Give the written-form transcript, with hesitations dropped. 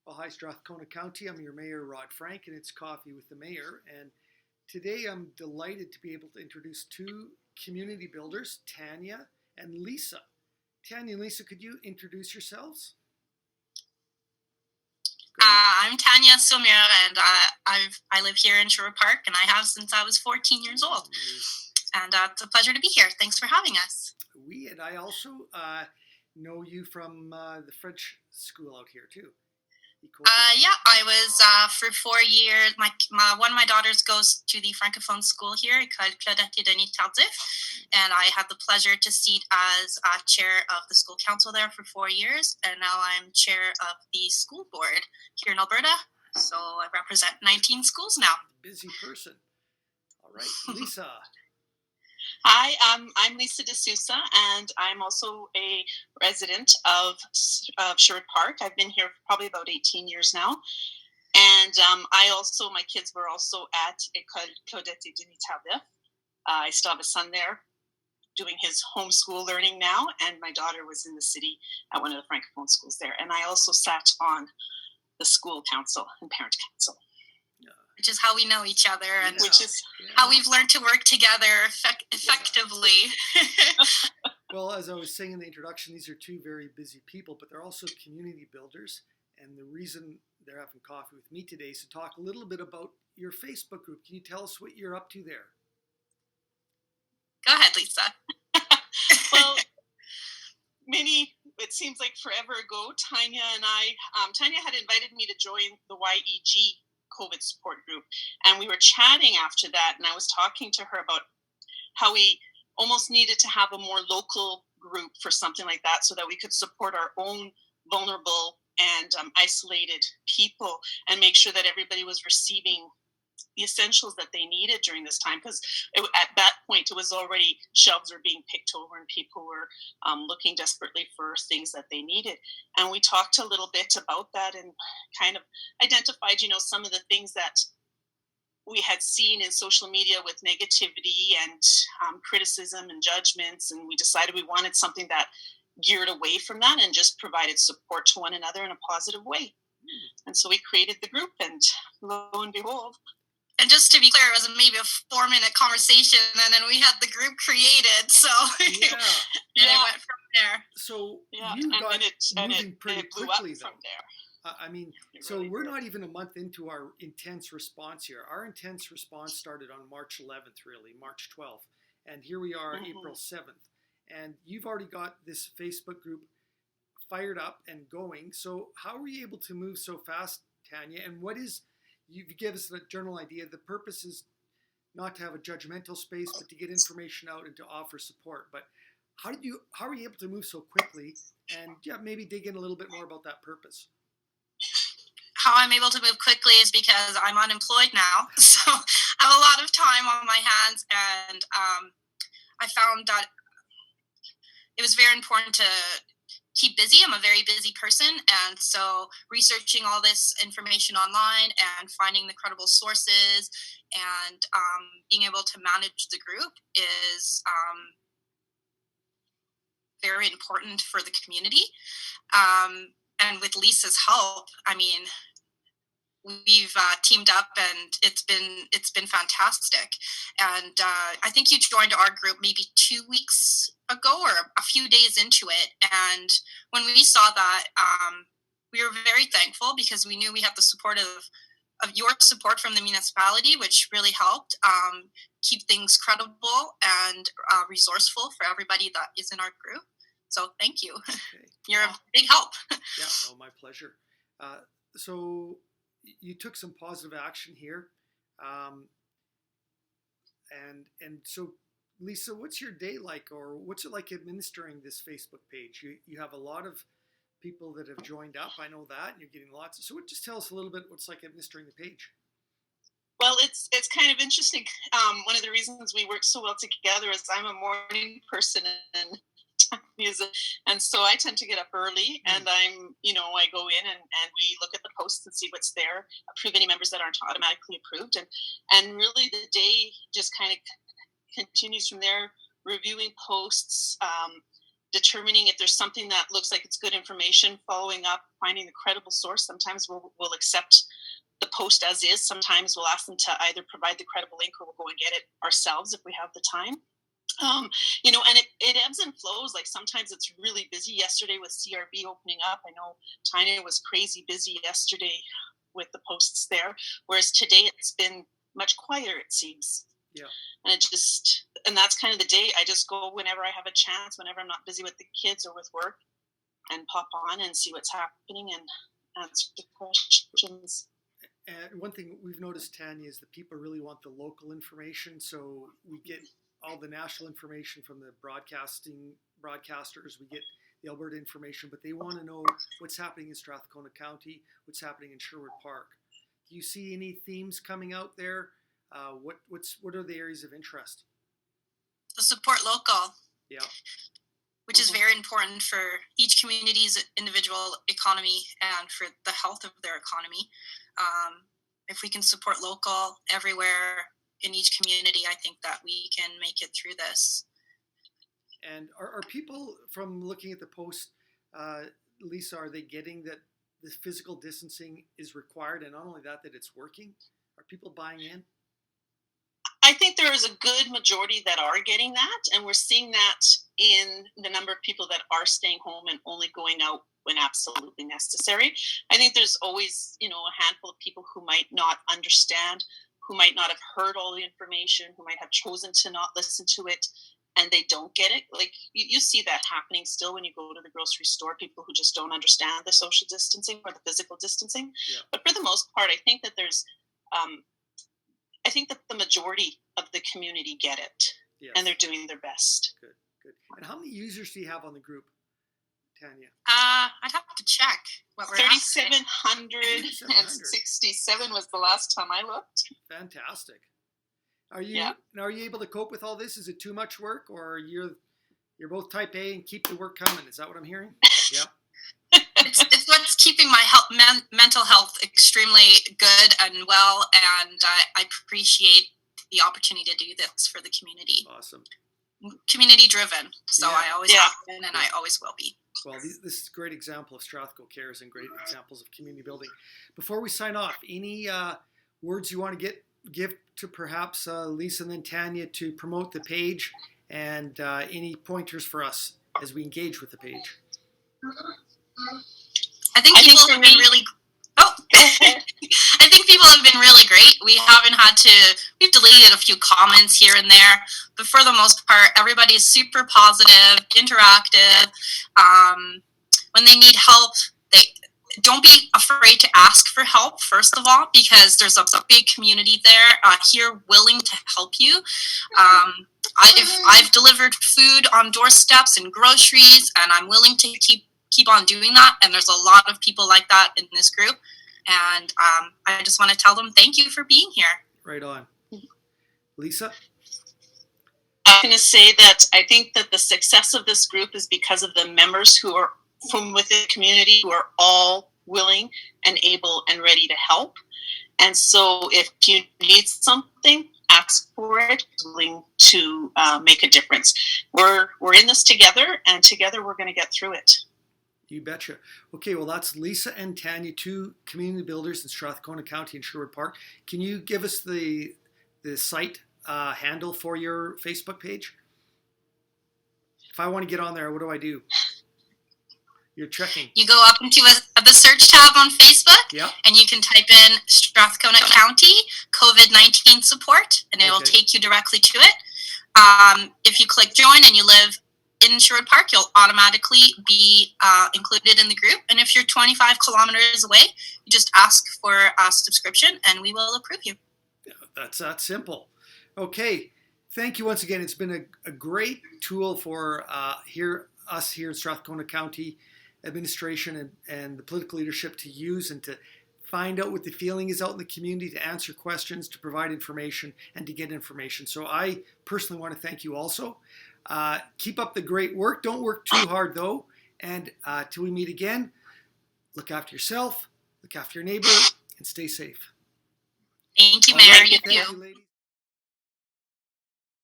Well, hi, Strathcona County. I'm your mayor, Rod Frank, and it's Coffee with the Mayor. And today I'm delighted to be able to introduce two community builders, Tanya and Lisa. Tanya and Lisa, could you introduce yourselves? I'm Tanya Somir, and I live here in Sherwood Park, and I have since I was 14 years old. And it's a pleasure to be here. Thanks for having us. And I also know you from the French school out here too. Yeah, I was for 4 years. One of my daughters goes to the Francophone school here, called Claudette et Denis Tardif, and I had the pleasure to sit as chair of the school council there for 4 years, and now I'm chair of the school board here in Alberta. So I represent 19 schools now. Busy person. All right, Lisa. Hi, I'm Lisa D'Souza, and I'm also a resident of Sherwood Park. I've been here for probably about 18 years now. And my kids were also at École Claudette et Denis Tardif. I still have a son there doing his homeschool learning now, and my daughter was in the city at one of the Francophone schools there. And I also sat on the school council and parent council. Which is how we know each other, and how we've learned to work together effectively. Yeah. Well, as I was saying in the introduction, these are two very busy people, but they're also community builders. And the reason they're having coffee with me today is to talk a little bit about your Facebook group. Can you tell us what you're up to there? Go ahead, Lisa. Well, it seems like forever ago, Tanya had invited me to join the YEG COVID support group, and we were chatting after that, and I was talking to her about how we almost needed to have a more local group for something like that, so that we could support our own vulnerable and isolated people and make sure that everybody was receiving the essentials that they needed during this time, because at that point it was already, shelves were being picked over and people were looking desperately for things that they needed. And we talked a little bit about that and kind of identified, some of the things that we had seen in social media with negativity and criticism and judgments, and we decided we wanted something that geared away from that and just provided support to one another in a positive way. And so we created the group, and lo and behold. And just to be clear, it was maybe a 4-minute conversation, and then we had the group created. So it went from there. So you got moving pretty quickly, though. From there. So we're not even a month into our intense response here. Our intense response started on March 11th, really, March 12th. And here we are, April 7th. And you've already got this Facebook group fired up and going. So how were you able to move so fast, Tanya? And you give us a general idea. The purpose is not to have a judgmental space, but to get information out and to offer support. But how are you able to move so quickly? And maybe dig in a little bit more about that purpose. How I'm able to move quickly is because I'm unemployed now. So I have a lot of time on my hands, and I found that it was very important to keep busy. I'm a very busy person, and so researching all this information online and finding the credible sources and being able to manage the group is very important for the community. And with Lisa's help, we've teamed up, and it's been fantastic. And I think you joined our group maybe 2 weeks ago or a few days into it. And when we saw that, we were very thankful, because we knew we had the support of your support from the municipality, which really helped keep things credible and resourceful for everybody that is in our group. So thank you. Okay. You're a big help. Yeah, no, my pleasure. So you took some positive action here. And so, Lisa, what's your day like, or what's it like administering this Facebook page? You have a lot of people that have joined up. I know that, and you're getting lots. So just tell us a little bit what's like administering the page. Well, it's kind of interesting. One of the reasons we work so well together is I'm a morning person, and so I tend to get up early, and I go in and we look at the posts and see what's there, approve any members that aren't automatically approved, and really the day just kind of continues from there, reviewing posts, determining if there's something that looks like it's good information, following up, finding the credible source. Sometimes we'll accept the post as is. Sometimes we'll ask them to either provide the credible link or we'll go and get it ourselves if we have the time. And it ebbs and flows. Like sometimes it's really busy. Yesterday with CRB opening up, I know Tanya was crazy busy yesterday with the posts there, whereas today it's been much quieter, it seems. Yeah. And that's kind of the day. I just go whenever I have a chance, whenever I'm not busy with the kids or with work, and pop on and see what's happening and answer the questions. And one thing we've noticed, Tanya, is that people really want the local information. So we get all the national information from the broadcasters. We get the Alberta information, but they want to know what's happening in Strathcona County, what's happening in Sherwood Park. Do you see any themes coming out there? What are the areas of interest? The support local. Yeah. Which is very important for each community's individual economy and for the health of their economy. If we can support local everywhere in each community, I think that we can make it through this. And are people, from looking at the post, Lisa, are they getting that the physical distancing is required, and not only that it's working? Are people buying in? I think there is a good majority that are getting that, and we're seeing that in the number of people that are staying home and only going out when absolutely necessary. I think there's always, a handful of people who might not understand, who might not have heard all the information, who might have chosen to not listen to it, and they don't get it. Like you see that happening still when you go to the grocery store, people who just don't understand the social distancing or the physical distancing. Yeah. But for the most part, I think that there's I think that the majority of the community get it, yes, and they're doing their best. Good. And how many users do you have on the group, Tanya? I'd have to check what we're 3,767 was the last time I looked. Fantastic. Are you able to cope with all this? Is it too much work, or you're both type A and keep the work coming? Is that what I'm hearing? Yeah. It's what's keeping my mental health extremely good and well, and I appreciate the opportunity to do this for the community. Awesome. Community driven, so yeah. I always have been, and I always will be. Well, this is a great example of Strathcona Cares and great examples of community building. Before we sign off, any words you want to give to perhaps Lisa and then Tanya to promote the page, and any pointers for us as we engage with the page? I think people have been really. I think people have been really great. We've deleted a few comments here and there, but for the most part, everybody's super positive, interactive. When they need help, don't be afraid to ask for help, first of all, because there's a big community there here willing to help you. I've delivered food on doorsteps and groceries, and I'm willing to keep on doing that, and there's a lot of people like that in this group, and I just want to tell them thank you for being here. Right on. Lisa? I'm going to say that I think that the success of this group is because of the members who are from within the community who are all willing and able and ready to help. And so if you need something, ask for it, willing to make a difference. We're in this together, and together we're going to get through it. You betcha. Okay, well, that's Lisa and Tanya, two community builders in Strathcona County and Sherwood Park. Can you give us the site handle for your Facebook page? If I want to get on there, what do I do? You're checking. You go up into the search tab on Facebook, and you can type in Strathcona County COVID-19 support, and it will take you directly to it. If you click join and you live in Sherwood Park, you'll automatically be included in the group. And if you're 25 kilometers away, you just ask for a subscription and we will approve you. Yeah, that's that simple. Okay. Thank you once again. It's been a great tool for us here in Strathcona County administration and the political leadership to use and to find out what the feeling is out in the community, to answer questions, to provide information, and to get information. So I personally want to thank you also. Keep up the great work. Don't work too hard, though. And till we meet again, look after yourself, look after your neighbor, and stay safe. Thank you, Mayor. Thank you, ladies.